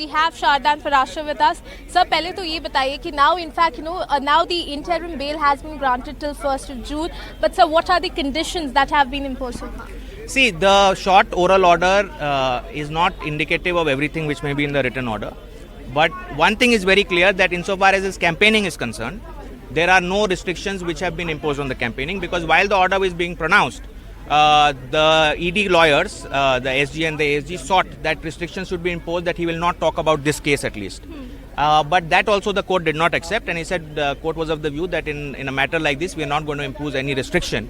we have Shardan Farashar with us. Sir, पहले तो ये बताइए कि now in fact now the interim bail has been granted till 1st of June. But sir, what are the conditions that have been imposed so far? See, the short oral order is not indicative of everything which may be in the written order. But one thing is very clear, that insofar as his campaigning is concerned, there are no restrictions which have been imposed on the campaigning, because while the order is being pronounced, the ED lawyers, the SG and the ASG, sought that restrictions should be imposed, that he will not talk about this case at least. But that also the court did not accept, and he said the court was of the view that in a matter like this, we are not going to impose any restriction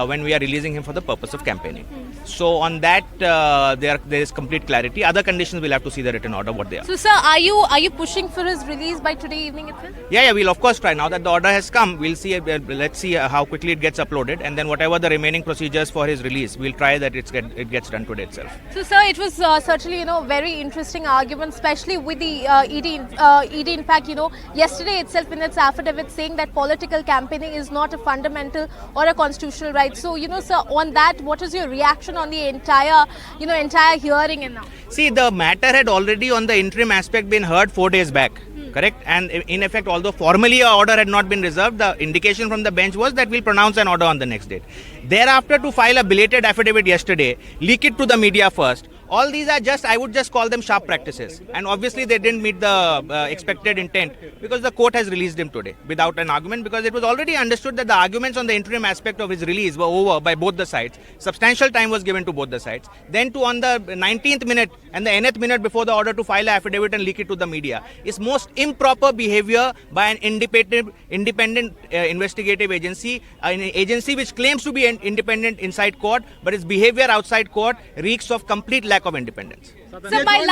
when we are releasing him for the purpose of campaigning. So on that, there is complete clarity. Other conditions we'll have to see the written order what they are. So sir, are you pushing for his release by today evening itself? Yeah, we'll of course try. Now that the order has come, we'll see. Let's see how quickly it gets uploaded, and then whatever the remaining procedures for his release, we'll try that it gets done today itself. So sir, it was certainly very interesting argument, especially with the ED. In fact, yesterday itself in its affidavit saying that political campaigning is not a fundamental or a constitutional right. So sir, on that, what is your reaction on the entire hearing and now? See, the matter had already on the interim aspect been heard 4 days back. Correct? And in effect, although formally an order had not been reserved, the indication from the bench was that we'll pronounce an order on the next date. Thereafter, to file a belated affidavit yesterday, leak it to the media first. All these are I would just call them sharp practices. And obviously, they didn't meet the expected intent, because the court has released him today without an argument, because it was already understood that the arguments on the interim aspect of his release were over by both the sides. Substantial time was given to both the sides. Then on the 19th minute and the nth minute before the order to file an affidavit and leak it to the media is most improper behavior by an independent investigative agency, an agency which claims to be an independent inside court, but its behavior outside court reeks of complete lack of independence. So my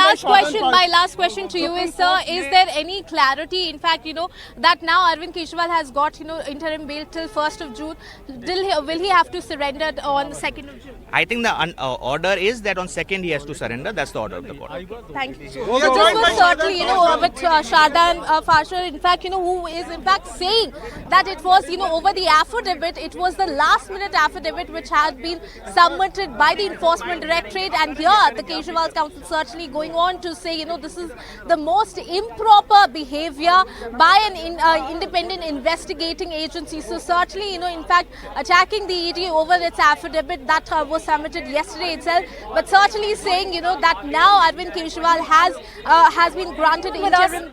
last question to you is, sir, is there any clarity, in fact, that now Arvind Kejriwal has got, interim bail till 1st of June, will he have to surrender on the 2nd of June? I think the order is that on 2nd he has to surrender. That's the order of the court. Thank you. So this was certainly, with Shardan Farashar, in fact, who is in fact saying that it was, over the affidavit, it was the last minute affidavit which had been submitted by the Enforcement Directorate, and here the Kejriwal's counsel certainly going on to say, this is the most improper behavior by an independent investigating agency. So certainly, in fact, attacking the ED over its affidavit that was submitted yesterday itself, but certainly saying, that now Arvind Kejriwal has been granted interim